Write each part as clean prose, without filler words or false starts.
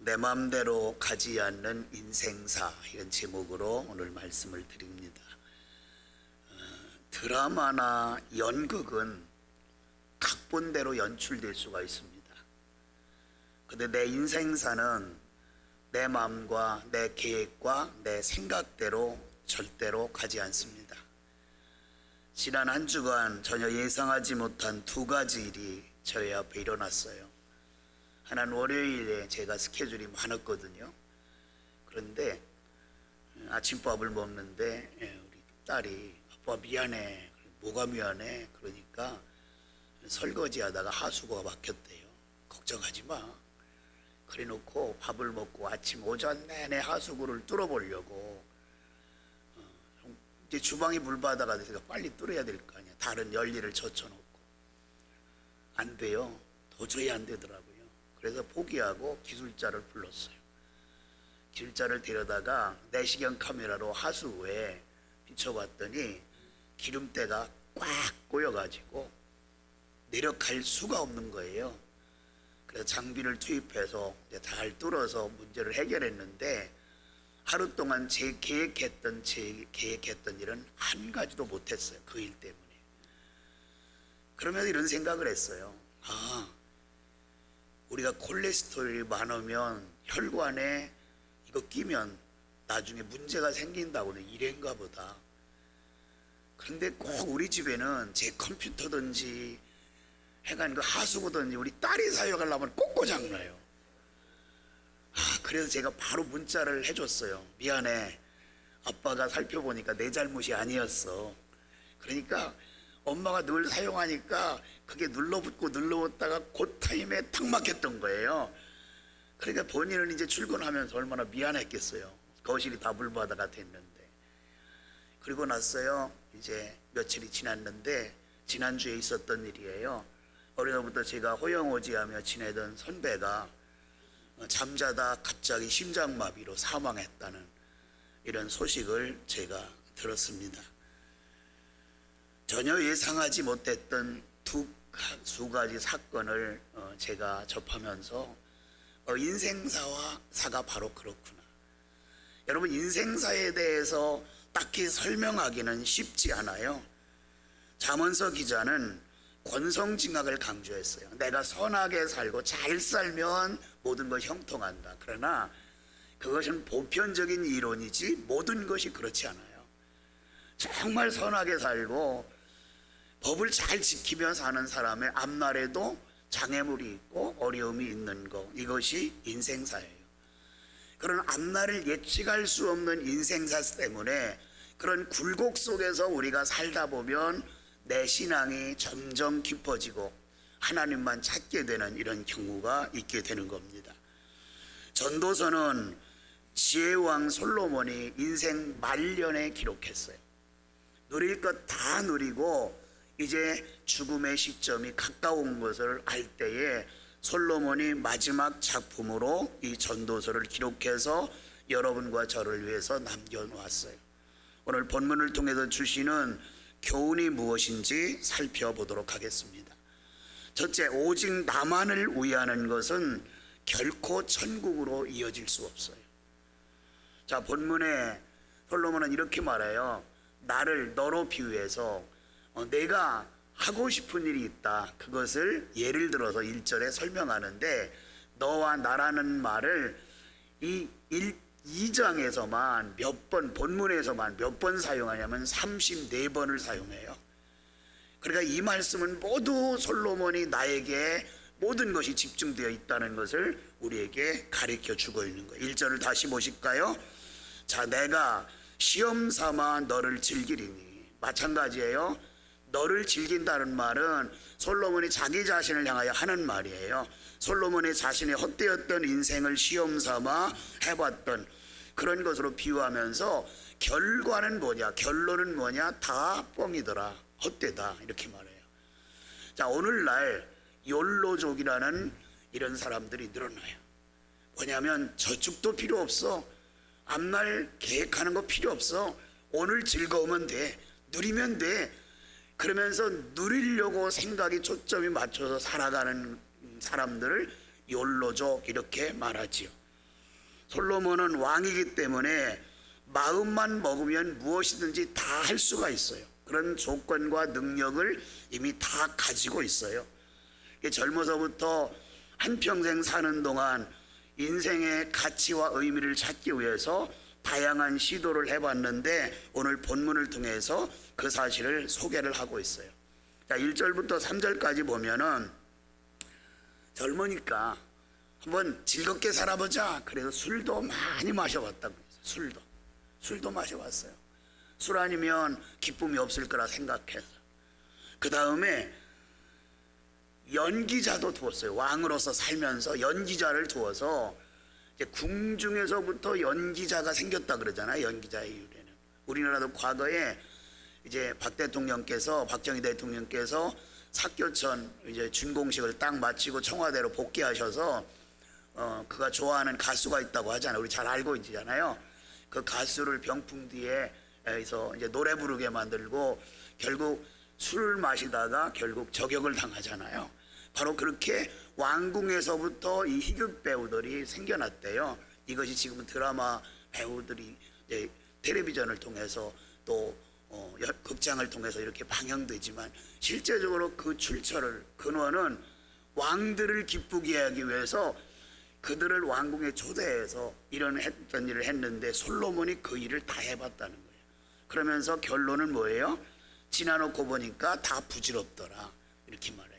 내 마음대로 가지 않는 인생사, 이런 제목으로 오늘 말씀을 드립니다. 드라마나 연극은 각본대로 연출될 수가 있습니다. 근데 내 인생사는 내 마음과 내 계획과 내 생각대로 절대로 가지 않습니다. 지난 한 주간 전혀 예상하지 못한 두 가지 일이 저희 앞에 일어났어요. 하나는 월요일에 제가 스케줄이 많았거든요. 그런데 아침밥을 먹는데 우리 딸이 아빠 미안해. 뭐가 미안해? 그러니까 설거지 하다가 하수구가 막혔대요. 걱정하지 마. 그래 놓고 밥을 먹고 아침 오전 내내 하수구를 뚫어보려고 이제 주방이 물바다가 돼서 빨리 뚫어야 될 거 아니야. 다른 열일을 젖혀놓고 안 돼요. 도저히 안 되더라고요. 그래서 포기하고 기술자를 불렀어요. 기술자를 데려다가 내시경 카메라로 하수구에 비춰봤더니 기름때가 꽉 꼬여가지고 내려갈 수가 없는 거예요. 그래서 장비를 투입해서 이제 잘 뚫어서 문제를 해결했는데 하루 동안 제 계획했던 일은 한 가지도 못했어요. 그 일 때문에. 그러면서 이런 생각을 했어요. 우리가 콜레스테롤이 많으면 혈관에 이거 끼면 나중에 문제가 생긴다고는 이랬가 보다. 그런데 꼭 우리 집에는 제 컴퓨터든지 해간 그 하수구든지 우리 딸이 사용하려면 꼭 고장나요. 그래서 제가 바로 문자를 해줬어요. 미안해. 아빠가 살펴보니까 내 잘못이 아니었어. 그러니까 엄마가 늘 사용하니까 그게 눌러붙다가 그 타임에 탁 막혔던 거예요. 그러니까 본인은 이제 출근하면서 얼마나 미안했겠어요. 거실이 다 물바다가 됐는데. 그리고 났어요. 이제 며칠이 지났는데 지난주에 있었던 일이에요. 어려서부터 제가 호영오지하며 지내던 선배가 잠자다 갑자기 심장마비로 사망했다는 이런 소식을 제가 들었습니다. 전혀 예상하지 못했던 두 가지 사건을 제가 접하면서 인생사가 바로 그렇구나. 여러분, 인생사에 대해서 딱히 설명하기는 쉽지 않아요. 잠언서 기자는 권성징악을 강조했어요. 내가 선하게 살고 잘 살면 모든 것이 형통한다. 그러나 그것은 보편적인 이론이지 모든 것이 그렇지 않아요. 정말 선하게 살고 법을 잘 지키며 사는 사람의 앞날에도 장애물이 있고 어려움이 있는 것, 이것이 인생사예요. 그런 앞날을 예측할 수 없는 인생사 때문에 그런 굴곡 속에서 우리가 살다 보면 내 신앙이 점점 깊어지고 하나님만 찾게 되는 이런 경우가 있게 되는 겁니다. 전도서는 지혜왕 솔로몬이 인생 말년에 기록했어요. 누릴 것 다 누리고 이제 죽음의 시점이 가까운 것을 알 때에 솔로몬이 마지막 작품으로 이 전도서를 기록해서 여러분과 저를 위해서 남겨놓았어요. 오늘 본문을 통해서 주시는 교훈이 무엇인지 살펴보도록 하겠습니다. 첫째, 오직 나만을 위하는 것은 결코 천국으로 이어질 수 없어요. 자, 본문에 솔로몬은 이렇게 말해요. 나를 너로 비유해서 내가 하고 싶은 일이 있다. 그것을 예를 들어서 1절에 설명하는데 너와 나라는 말을 이 2장에서만 본문에서만 몇 번 사용하냐면 34번을 사용해요. 그러니까 이 말씀은 모두 솔로몬이 나에게 모든 것이 집중되어 있다는 것을 우리에게 가르쳐 주고 있는 거예요. 1절을 다시 보실까요? 자, 내가 시험 삼아 너를 즐기리니. 마찬가지예요. 너를 즐긴다는 말은 솔로몬이 자기 자신을 향하여 하는 말이에요. 솔로몬이 자신의 헛되었던 인생을 시험 삼아 해봤던 그런 것으로 비유하면서 결과는 뭐냐, 결론은 뭐냐, 다 뻥이더라, 헛되다, 이렇게 말해요. 자, 오늘날 욜로족이라는 이런 사람들이 늘어나요. 뭐냐면 저축도 필요 없어, 앞날 계획하는 거 필요 없어, 오늘 즐거우면 돼, 누리면 돼, 그러면서 누리려고 생각이 초점이 맞춰서 살아가는 사람들을 욜로족 이렇게 말하지요. 솔로몬은 왕이기 때문에 마음만 먹으면 무엇이든지 다 할 수가 있어요. 그런 조건과 능력을 이미 다 가지고 있어요. 젊어서부터 한평생 사는 동안 인생의 가치와 의미를 찾기 위해서 다양한 시도를 해봤는데 오늘 본문을 통해서 그 사실을 소개를 하고 있어요. 자, 1절부터 3절까지 보면은 젊으니까 한번 즐겁게 살아보자. 그래서 술도 많이 마셔봤다고 했어요. 술도 마셔봤어요. 술 아니면 기쁨이 없을 거라 생각해서. 그 다음에 연기자도 두었어요. 왕으로서 살면서 연기자를 두어서 이제 궁중에서부터 연기자가 생겼다 그러잖아요. 연기자의 유래는. 우리나라도 과거에 이제 박정희 대통령께서 사교천 이제 준공식을 딱 마치고 청와대로 복귀하셔서 그가 좋아하는 가수가 있다고 하잖아요. 우리 잘 알고 있잖아요. 그 가수를 병풍 뒤에서 이제 노래 부르게 만들고 결국 술을 마시다가 결국 저격을 당하잖아요. 바로 그렇게 왕궁에서부터 이 희극 배우들이 생겨났대요. 이것이 지금은 드라마 배우들이 이제 텔레비전을 통해서 또 극장을 통해서 이렇게 방영되지만 실제적으로 그 출처를 근원은 왕들을 기쁘게 하기 위해서 그들을 왕궁에 초대해서 이런 했던 일을 했는데 솔로몬이 그 일을 다 해봤다는 거예요. 그러면서 결론은 뭐예요? 지나놓고 보니까 다 부질없더라 이렇게 말해요.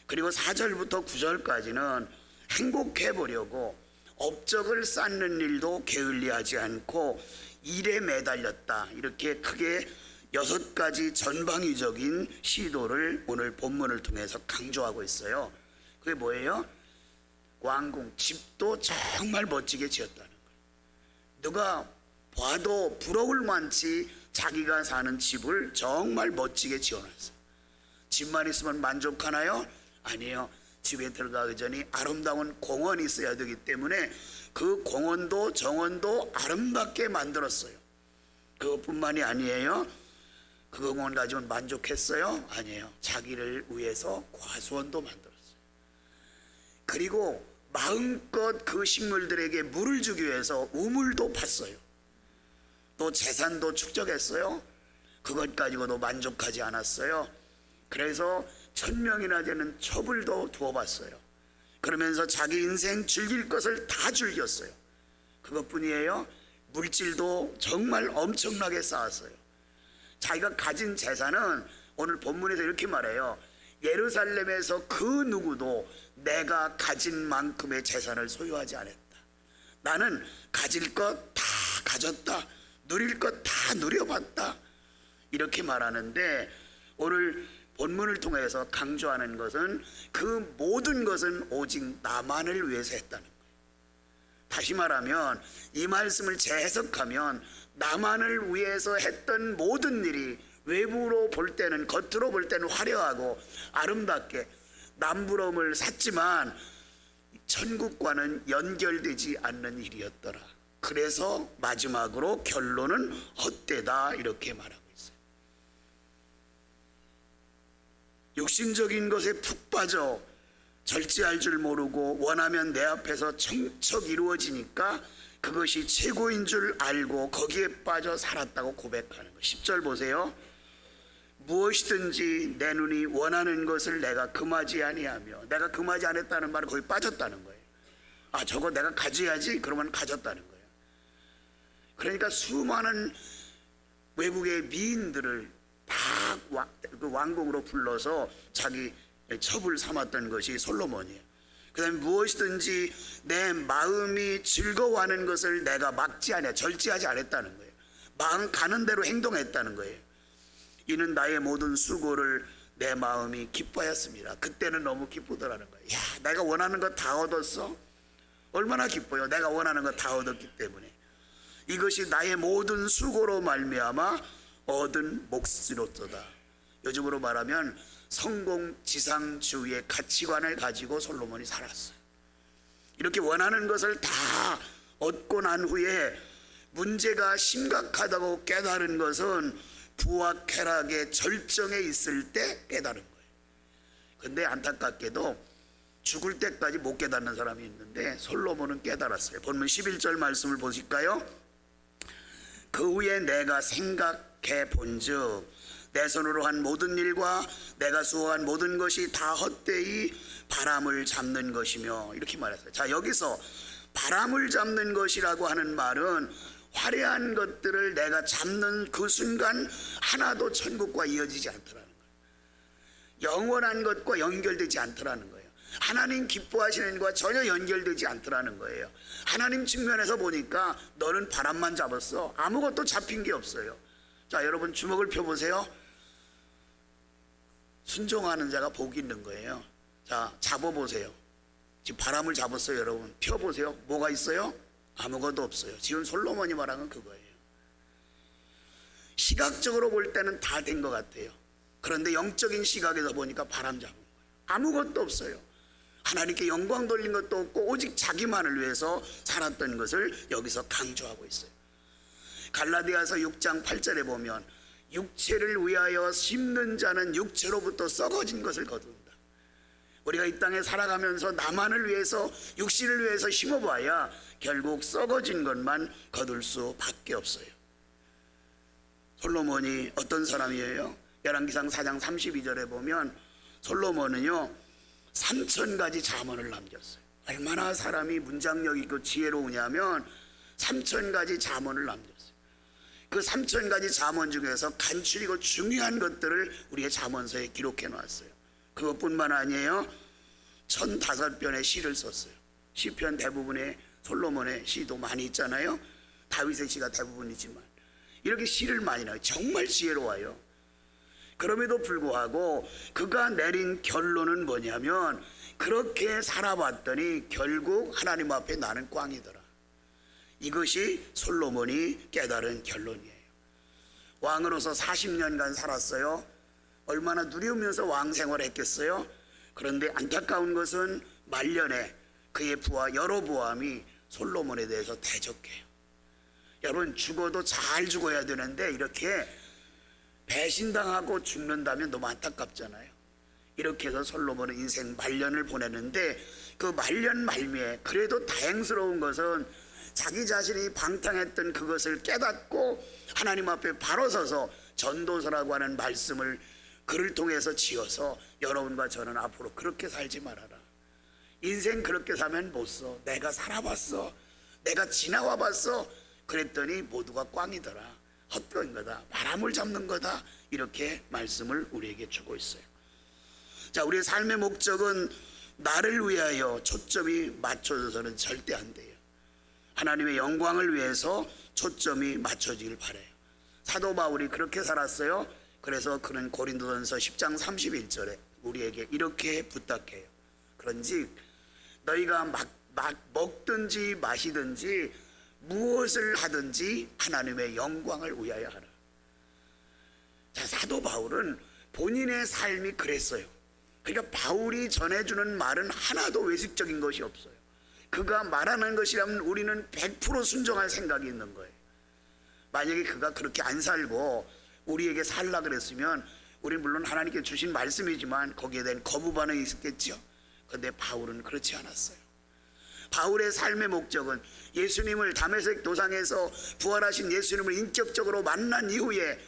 그리고 4절부터 9절까지는 행복해 보려고 업적을 쌓는 일도 게을리하지 않고 일에 매달렸다 이렇게 크게 6가지 전방위적인 시도를 오늘 본문을 통해서 강조하고 있어요. 그게 뭐예요? 왕궁 집도 정말 멋지게 지었다는 거예요. 누가 봐도 부러울 만치 자기가 사는 집을 정말 멋지게 지어놨어요. 집만 있으면 만족하나요? 아니에요. 집에 들어가기 전에 아름다운 공원이 있어야 되기 때문에 그 공원도 정원도 아름답게 만들었어요. 그것뿐만이 아니에요. 그 공원 가지고 만족했어요? 아니에요. 자기를 위해서 과수원도 만들었어요. 그리고 마음껏 그 식물들에게 물을 주기 위해서 우물도 팠어요. 또 재산도 축적했어요. 그것 가지고도 만족하지 않았어요. 그래서 1000명이나 되는 첩을도 두어봤어요. 그러면서 자기 인생 즐길 것을 다 즐겼어요. 그것뿐이에요. 물질도 정말 엄청나게 쌓았어요. 자기가 가진 재산은 오늘 본문에서 이렇게 말해요. 예루살렘에서 그 누구도 내가 가진 만큼의 재산을 소유하지 않았다. 나는 가질 것 다 가졌다. 누릴 것 다 누려봤다. 이렇게 말하는데 오늘 본문을 통해서 강조하는 것은 그 모든 것은 오직 나만을 위해서 했다는 거예요. 다시 말하면 이 말씀을 재해석하면 나만을 위해서 했던 모든 일이 외부로 볼 때는 겉으로 볼 때는 화려하고 아름답게 남부러움을 샀지만 천국과는 연결되지 않는 일이었더라. 그래서 마지막으로 결론은 헛되다 이렇게 말하고 있어요. 육신적인 것에 푹 빠져 절제할 줄 모르고 원하면 내 앞에서 청척 이루어지니까 그것이 최고인 줄 알고 거기에 빠져 살았다고 고백하는 거. 10절 보세요. 무엇이든지 내 눈이 원하는 것을 내가 금하지 아니하며, 내가 금하지 않았다는 말은 거기 빠졌다는 거예요. 아, 저거 내가 가져야지. 그러면 가졌다는 거예요. 그러니까 수많은 외국의 미인들을 다 그 왕궁으로 불러서 자기 첩을 삼았던 것이 솔로몬이에요. 그 다음에 무엇이든지 내 마음이 즐거워하는 것을 내가 막지 않아, 절제하지 않았다는 거예요. 마음 가는 대로 행동했다는 거예요. 이는 나의 모든 수고를 내 마음이 기뻐하였습니다. 그때는 너무 기쁘더라는 거예요. 야, 내가 원하는 거 다 얻었어? 얼마나 기뻐요. 내가 원하는 거 다 얻었기 때문에. 이것이 나의 모든 수고로 말미암아 얻은 몫이로도다. 요즘으로 말하면 성공지상주의의 가치관을 가지고 솔로몬이 살았어요. 이렇게 원하는 것을 다 얻고 난 후에 문제가 심각하다고 깨달은 것은 부와 쾌락의 절정에 있을 때 깨달은 거예요. 근데 안타깝게도 죽을 때까지 못 깨닫는 사람이 있는데 솔로몬은 깨달았어요. 본문 11절 말씀을 보실까요? 그 후에 내가 생각해 본즉 내 손으로 한 모든 일과 내가 수호한 모든 것이 다 헛되이 바람을 잡는 것이며, 이렇게 말했어요. 자, 여기서 바람을 잡는 것이라고 하는 말은 화려한 것들을 내가 잡는 그 순간 하나도 천국과 이어지지 않더라는 거예요. 영원한 것과 연결되지 않더라는 거예요. 하나님 기뻐하시는 것과 전혀 연결되지 않더라는 거예요. 하나님 측면에서 보니까 너는 바람만 잡았어. 아무것도 잡힌 게 없어요. 자, 여러분 주먹을 펴보세요. 순종하는 자가 복이 있는 거예요. 자, 잡아보세요. 지금 바람을 잡았어요. 여러분 펴보세요. 뭐가 있어요? 아무것도 없어요. 지금 솔로몬이 말한 건 그거예요. 시각적으로 볼 때는 다 된 것 같아요. 그런데 영적인 시각에서 보니까 바람 잡은 거예요. 아무것도 없어요. 하나님께 영광 돌린 것도 없고 오직 자기만을 위해서 살았던 것을 여기서 강조하고 있어요. 갈라디아서 6장 8절에 보면 육체를 위하여 심는 자는 육체로부터 썩어진 것을 거둔다. 우리가 이 땅에 살아가면서 나만을 위해서, 육신을 위해서 심어봐야 결국 썩어진 것만 거둘 수밖에 없어요. 솔로몬이 어떤 사람이에요? 열왕기상 4장 32절에 보면 솔로몬은요 3,000가지 잠언을 남겼어요. 얼마나 사람이 문장력 있고 지혜로우냐면 3,000가지 잠언을 남겼어요. 그 3,000가지 잠언 중에서 간추리고 중요한 것들을 우리의 잠언서에 기록해 놨어요. 그것뿐만 아니에요. 1,005편의 시를 썼어요. 시편 대부분의 솔로몬의 시도 많이 있잖아요. 다윗의 시가 대부분이지만 이렇게 시를 많이 나요. 정말 지혜로워요. 그럼에도 불구하고 그가 내린 결론은 뭐냐면 그렇게 살아봤더니 결국 하나님 앞에 나는 꽝이더라. 이것이 솔로몬이 깨달은 결론이에요. 왕으로서 40년간 살았어요. 얼마나 누리면서 왕 생활했겠어요. 그런데 안타까운 것은 말년에 그의 부하 여로보암이 솔로몬에 대해서 대적해요. 여러분 죽어도 잘 죽어야 되는데 이렇게 배신당하고 죽는다면 너무 안타깝잖아요. 이렇게 해서 솔로몬은 인생 말년을 보내는데 그 말년 말미에 그래도 다행스러운 것은 자기 자신이 방탕했던 그것을 깨닫고 하나님 앞에 바로 서서 전도서라고 하는 말씀을 그를 통해서 지어서 여러분과 저는 앞으로 그렇게 살지 말아라. 인생 그렇게 살면 못 써. 내가 살아봤어. 내가 지나와 봤어. 그랬더니 모두가 꽝이더라. 헛된 거다. 바람을 잡는 거다. 이렇게 말씀을 우리에게 주고 있어요. 자, 우리의 삶의 목적은 나를 위하여 초점이 맞춰져서는 절대 안 돼요. 하나님의 영광을 위해서 초점이 맞춰지길 바라요. 사도 바울이 그렇게 살았어요. 그래서 그는 고린도전서 10장 31절에 우리에게 이렇게 부탁해요. 그런지 너희가 막 먹든지 마시든지 무엇을 하든지 하나님의 영광을 위하여 하라. 자, 사도 바울은 본인의 삶이 그랬어요. 그러니까 바울이 전해주는 말은 하나도 외식적인 것이 없어요. 그가 말하는 것이라면 우리는 100% 순종할 생각이 있는 거예요. 만약에 그가 그렇게 안 살고 우리에게 살라 그랬으면 우리는 물론 하나님께 주신 말씀이지만 거기에 대한 거부 반응이 있었겠죠. 그런데 바울은 그렇지 않았어요. 바울의 삶의 목적은 예수님을 다메섹 도상에서 부활하신 예수님을 인격적으로 만난 이후에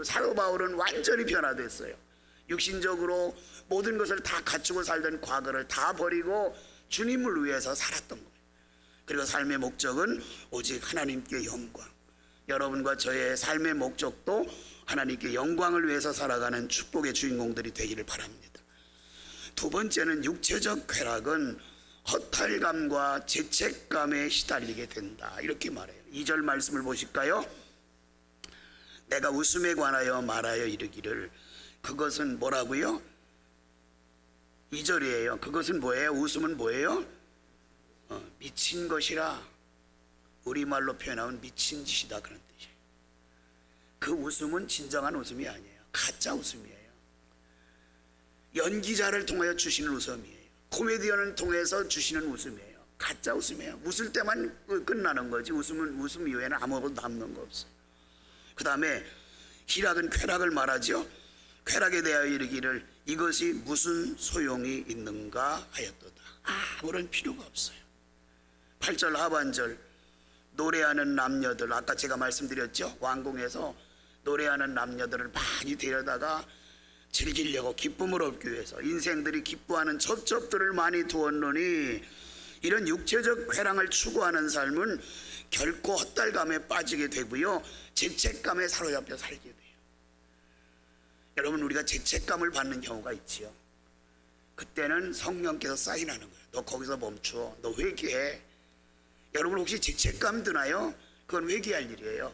사도 바울은 완전히 변화됐어요. 육신적으로 모든 것을 다 갖추고 살던 과거를 다 버리고 주님을 위해서 살았던 거예요. 그리고 삶의 목적은 오직 하나님께 영광. 여러분과 저의 삶의 목적도 하나님께 영광을 위해서 살아가는 축복의 주인공들이 되기를 바랍니다. 두 번째는 육체적 쾌락은 허탈감과 죄책감에 시달리게 된다. 이렇게 말해요. 2절 말씀을 보실까요? 내가 웃음에 관하여 말하여 이르기를 그것은 뭐라고요? 2절이에요. 그것은 뭐예요? 웃음은 뭐예요? 미친 것이라. 우리말로 표현하면 미친 짓이다 그런 뜻이에요. 그 웃음은 진정한 웃음이 아니에요. 가짜 웃음이에요. 연기자를 통하여 주시는 웃음이에요. 코미디언을 통해서 주시는 웃음이에요. 가짜 웃음이에요. 웃을 때만 끝나는 거지 웃음 이후에는 아무것도 남는 거 없어요. 그 다음에 희락은 쾌락을 말하죠. 쾌락에 대하여 이르기를 이것이 무슨 소용이 있는가 하였도다. 아무런 필요가 없어요. 8절 하반절 노래하는 남녀들, 아까 제가 말씀드렸죠. 왕궁에서 노래하는 남녀들을 많이 데려다가 즐기려고 기쁨을 얻기 위해서 인생들이 기뻐하는 접점들을 많이 두었노니 이런 육체적 쾌락을 추구하는 삶은 결코 헛달감에 빠지게 되고요, 죄책감에 사로잡혀 살게 돼요. 여러분, 우리가 죄책감을 받는 경우가 있지요. 그때는 성령께서 사인하는 거예요. 너 거기서 멈추어. 너 회개해. 여러분 혹시 죄책감 드나요? 그건 회개할 일이에요.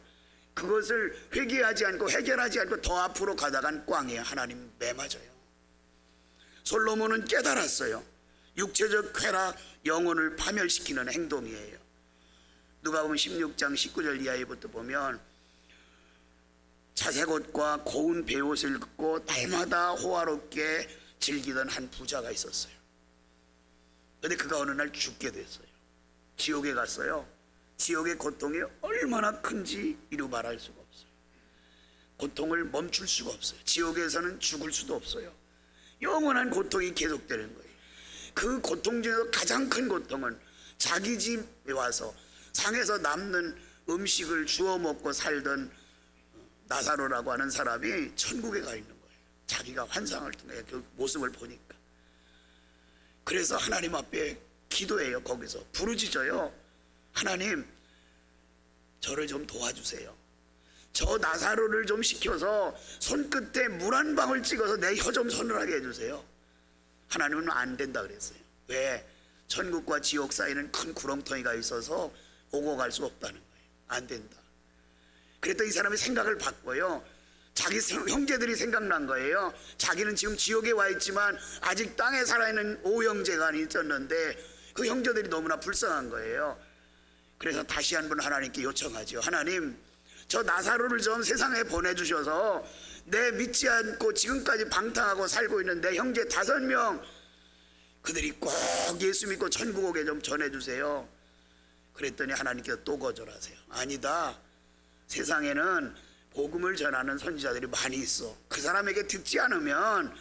그것을 회개하지 않고 해결하지 않고 더 앞으로 가다간 꽝이에요. 하나님 매맞아요. 솔로몬은 깨달았어요. 육체적 쾌락, 영혼을 파멸시키는 행동이에요. 누가복음 16장 19절 이하부터 보면 자색옷과 고운 베옷을 입고 날마다 호화롭게 즐기던 한 부자가 있었어요. 그런데 그가 어느 날 죽게 됐어요. 지옥에 갔어요. 지옥의 고통이 얼마나 큰지 이루 말할 수가 없어요. 고통을 멈출 수가 없어요. 지옥에서는 죽을 수도 없어요. 영원한 고통이 계속되는 거예요. 그 고통 중에서 가장 큰 고통은 자기 집에 와서 상에서 남는 음식을 주워 먹고 살던 나사로라고 하는 사람이 천국에 가 있는 거예요. 자기가 환상을 통해 그 모습을 보니까. 그래서 하나님 앞에 기도해요. 거기서 부르짖어요. 하나님, 저를 좀 도와주세요. 저 나사로를 좀 시켜서 손끝에 물 한 방울 찍어서 내 혀 좀 서늘하게 해주세요. 하나님은 안 된다 그랬어요. 왜? 천국과 지옥 사이는 큰 구렁텅이가 있어서 오고 갈 수 없다는 거예요. 안 된다. 그랬더니 이 사람이 생각을 바꿔요. 자기 형제들이 생각난 거예요. 자기는 지금 지옥에 와 있지만 아직 땅에 살아있는 오형제가 있었는데 그 형제들이 너무나 불쌍한 거예요. 그래서 다시 한번 하나님께 요청하죠. 하나님, 저 나사로를 좀 세상에 보내주셔서 내 믿지 않고 지금까지 방탕하고 살고 있는 내 형제 5명, 그들이 꼭 예수 믿고 천국 오게 좀 전해주세요. 그랬더니 하나님께서 또 거절하세요. 아니다. 세상에는 복음을 전하는 선지자들이 많이 있어. 그 사람에게 듣지 않으면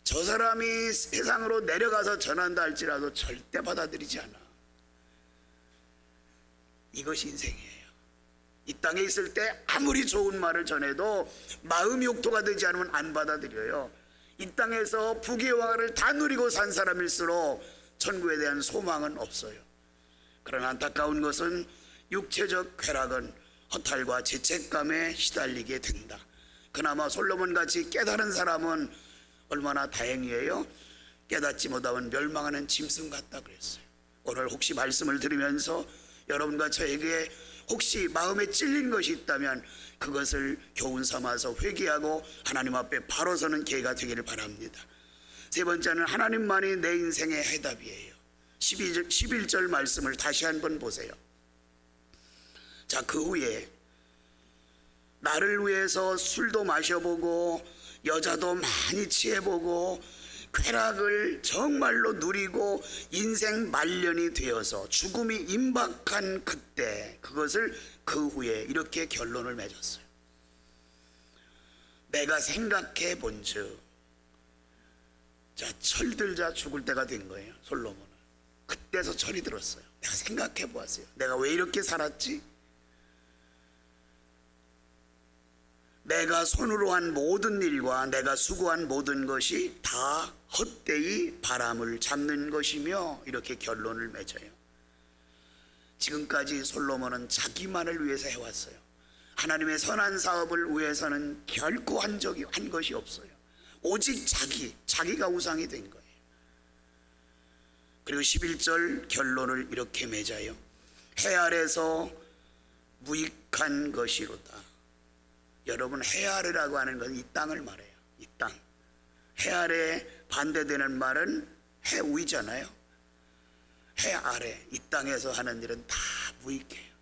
저 사람이 세상으로 내려가서 전한다 할지라도 절대 받아들이지 않아. 이것이 인생이에요. 이 땅에 있을 때 아무리 좋은 말을 전해도 마음이 욕토가 되지 않으면 안 받아들여요. 이 땅에서 부귀 영화를 다 누리고 산 사람일수록 천국에 대한 소망은 없어요. 그러나 안타까운 것은 육체적 쾌락은 허탈과 죄책감에 시달리게 된다. 그나마 솔로몬같이 깨달은 사람은 얼마나 다행이에요. 깨닫지 못하면 멸망하는 짐승 같다 그랬어요. 오늘 혹시 말씀을 들으면서 여러분과 저에게 혹시 마음에 찔린 것이 있다면 그것을 교훈 삼아서 회개하고 하나님 앞에 바로 서는 기회가 되기를 바랍니다. 세 번째는 하나님만이 내 인생의 해답이에요. 11절 말씀을 다시 한번 보세요. 자, 그 후에 나를 위해서 술도 마셔보고 여자도 많이 취해보고 쾌락을 정말로 누리고 인생 말년이 되어서 죽음이 임박한 그때, 그것을 그 후에 이렇게 결론을 맺었어요. 내가 생각해 본즉, 자, 철들자 죽을 때가 된 거예요. 솔로몬은 그때서 철이 들었어요. 내가 생각해 보았어요. 내가 왜 이렇게 살았지? 내가 손으로 한 모든 일과 내가 수고한 모든 것이 다 헛되이 바람을 잡는 것이며, 이렇게 결론을 맺어요. 지금까지 솔로몬은 자기만을 위해서 해왔어요. 하나님의 선한 사업을 위해서는 결코 한 것이 없어요. 오직 자기가 우상이 된 거예요. 그리고 11절 결론을 이렇게 맺어요. 해 아래서 무익한 것이로다. 여러분, 해 아래라고 하는 건 이 땅을 말해요. 이 땅. 해 아래 반대되는 말은 해 위잖아요. 해 아래, 이 땅에서 하는 일은 다 무익해요.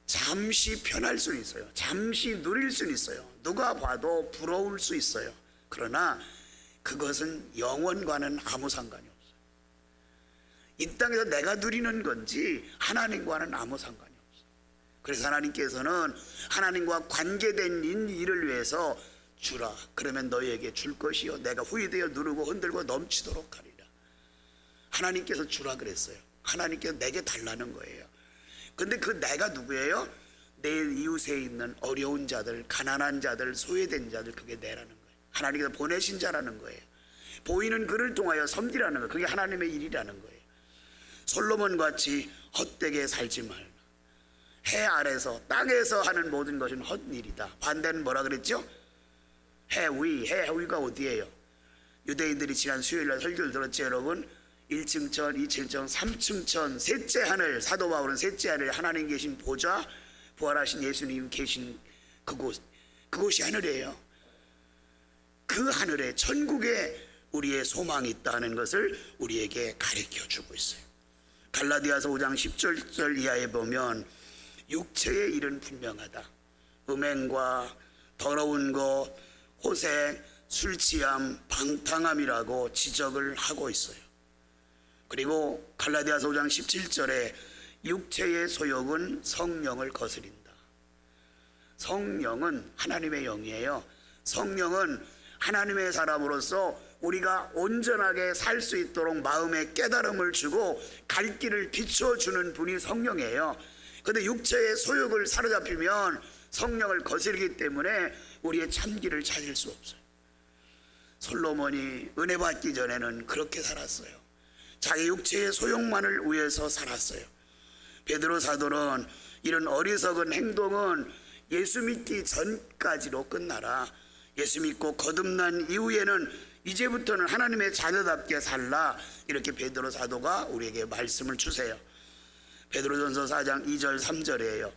잠시 편할 수는 있어요. 잠시 누릴 수는 있어요. 누가 봐도 부러울 수 있어요. 그러나 그것은 영원과는 아무 상관이 없어요. 이 땅에서 내가 누리는 건지 하나님과는 아무 상관이 없어요. 그래서 하나님께서는 하나님과 관계된 일을 위해서 주라. 그러면 너희에게 줄 것이요 내가 후이되어 누르고 흔들고 넘치도록 하리라. 하나님께서 주라 그랬어요. 하나님께서 내게 달라는 거예요. 근데 그 내가 누구예요? 내 이웃에 있는 어려운 자들, 가난한 자들, 소외된 자들, 그게 내라는 거예요. 하나님께서 보내신 자라는 거예요. 보이는 그를 통하여 섬기라는 거예요. 그게 하나님의 일이라는 거예요. 솔로몬 같이 헛되게 살지 말라. 해 아래서 땅에서 하는 모든 것은 헛일이다. 반대는 뭐라 그랬죠? 해 위가 어디예요? 유대인들이 지난 수요일날 설교를 들었죠 여러분? 1층천, 2층천, 3층천, 셋째 하늘, 사도 바울은 셋째 하늘, 하나님 계신 보좌, 부활하신 예수님 계신 그곳이 하늘이에요. 그 하늘에 천국에 우리의 소망이 있다는 것을 우리에게 가르쳐주고 있어요. 갈라디아서 5장 10절 이하에 보면 육체의 일은 분명하다. 음행과 더러운 것, 호색, 술취함, 방탕함이라고 지적을 하고 있어요. 그리고 갈라디아서 5장 17절에 육체의 소욕은 성령을 거스린다. 성령은 하나님의 영이에요. 성령은 하나님의 사람으로서 우리가 온전하게 살 수 있도록 마음에 깨달음을 주고 갈 길을 비춰주는 분이 성령이에요. 그런데 육체의 소욕을 사로잡히면 성령을 거스르기 때문에 우리의 참기를 찾을 수 없어요. 솔로몬이 은혜 받기 전에는 그렇게 살았어요. 자기 육체의 소욕만을 위해서 살았어요. 베드로 사도는 이런 어리석은 행동은 예수 믿기 전까지로 끝나라. 예수 믿고 거듭난 이후에는 이제부터는 하나님의 자녀답게 살라. 이렇게 베드로 사도가 우리에게 말씀을 주세요. 베드로전서 4장 2절 3절이에요.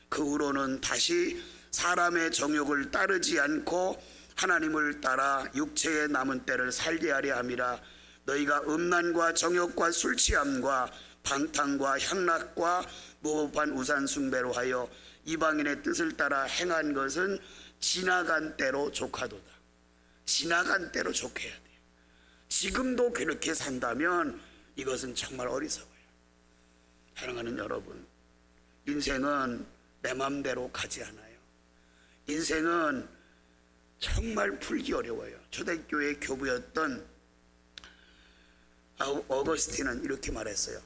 그 후로는 다시 사람의 정욕을 따르지 않고 하나님을 따라 육체의 남은 때를 살게 하려 함이라. 너희가 음란과 정욕과 술취함과 방탕과 향락과 무법한 우상 숭배로 하여 이방인의 뜻을 따라 행한 것은 지나간 때로 족하도다. 지나간 때로 족해야 돼요. 지금도 그렇게 산다면 이것은 정말 어리석어요. 사랑하는 여러분, 인생은 내 맘대로 가지 않아요. 인생은 정말 풀기 어려워요. 초대교회 교부였던 어거스틴은 이렇게 말했어요.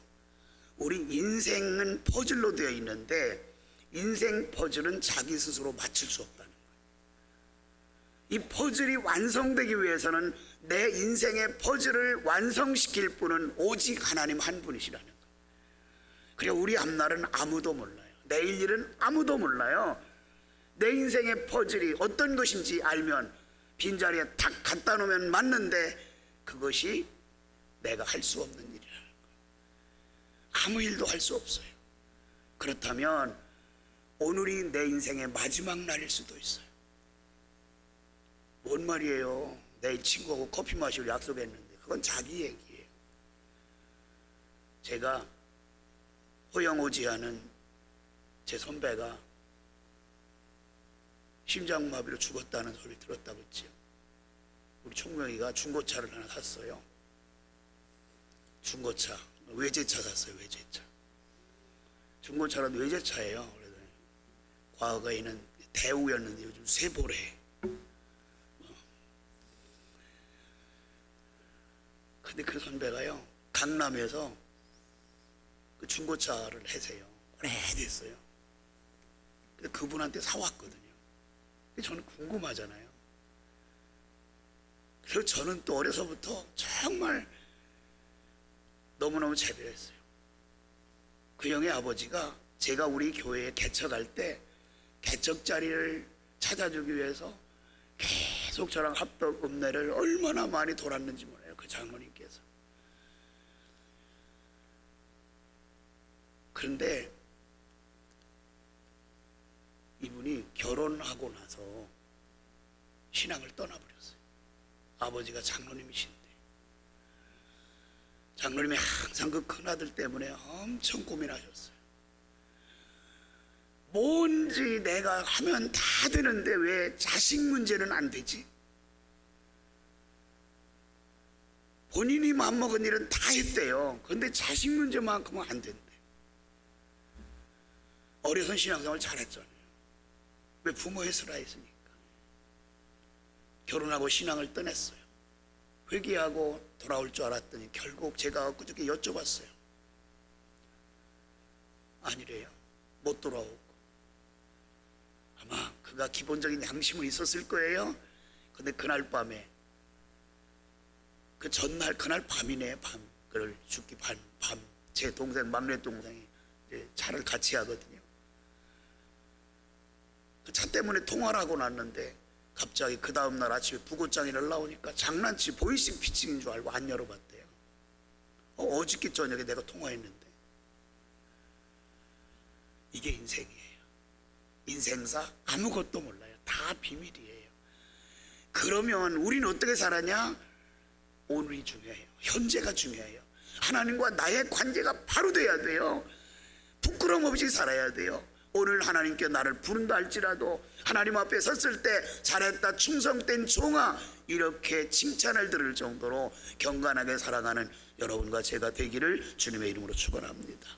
우리 인생은 퍼즐로 되어 있는데 인생 퍼즐은 자기 스스로 맞출 수 없다는 거예요. 이 퍼즐이 완성되기 위해서는 내 인생의 퍼즐을 완성시킬 분은 오직 하나님 한 분이시라는 거예요. 그리고 우리 앞날은 아무도 몰라요. 내일 일은 아무도 몰라요. 내 인생의 퍼즐이 어떤 것인지 알면 빈자리에 탁 갖다 놓으면 맞는데 그것이 내가 할 수 없는 일이라는 거예요. 아무 일도 할 수 없어요. 그렇다면 오늘이 내 인생의 마지막 날일 수도 있어요. 뭔 말이에요? 내일 친구하고 커피 마시기로 약속했는데 그건 자기 얘기예요. 제가 호영오지 하는 제 선배가 심장마비로 죽었다는 소리 들었다고 했지요. 우리 총명이가 중고차를 하나 샀어요. 중고차, 외제차 샀어요. 외제차. 중고차라도 외제차예요. 그래서 과거에는 대우였는데 요즘 쇠보래. 근데 그 선배가요, 강남에서 그 중고차를 해세요. 오래됐어요. 근데 그분한테 사왔거든요. 저는 궁금하잖아요. 그래서 저는 또 어려서부터 정말 너무너무 재배했어요. 그 형의 아버지가 제가 우리 교회에 개척할 때 개척 자리를 찾아주기 위해서 계속 저랑 합덕 읍내를 얼마나 많이 돌았는지 몰라요. 그 장로님께서. 그런데 이분이 결혼하고 나서 신앙을 떠나버렸어요. 아버지가 장로님이신데 장로님이 항상 그 큰아들 때문에 엄청 고민하셨어요. 뭔지 내가 하면 다 되는데 왜 자식 문제는 안 되지? 본인이 마음먹은 일은 다 했대요. 그런데 자식 문제만큼은 안 된대. 어려서 신앙생활 잘했잖아요. 왜 부모의 슬하 했으니까. 결혼하고 신앙을 떠났어요. 회개하고 돌아올 줄 알았더니 결국 제가 그저께 여쭤봤어요. 아니래요. 못 돌아오고. 아마 그가 기본적인 양심은 있었을 거예요. 근데 그날 밤에, 그 전날 그날 밤이네. 밤 그를 죽기 밤 제 동생, 막내 동생이 이제 차를 같이 하거든요. 그 차 때문에 통화를 하고 났는데 갑자기 그 다음날 아침에 부고장이 날라오니까 장난치 보이싱 피칭인 줄 알고 안 열어봤대요. 어저께 저녁에 내가 통화했는데. 이게 인생이에요. 인생사 아무것도 몰라요. 다 비밀이에요. 그러면 우리는 어떻게 살았냐? 오늘이 중요해요. 현재가 중요해요. 하나님과 나의 관계가 바로 돼야 돼요. 부끄럼 없이 살아야 돼요. 오늘 하나님께 나를 부른다 할지라도 하나님 앞에 섰을 때 잘했다, 충성된 종아, 이렇게 칭찬을 들을 정도로 경건하게 살아가는 여러분과 제가 되기를 주님의 이름으로 축원합니다.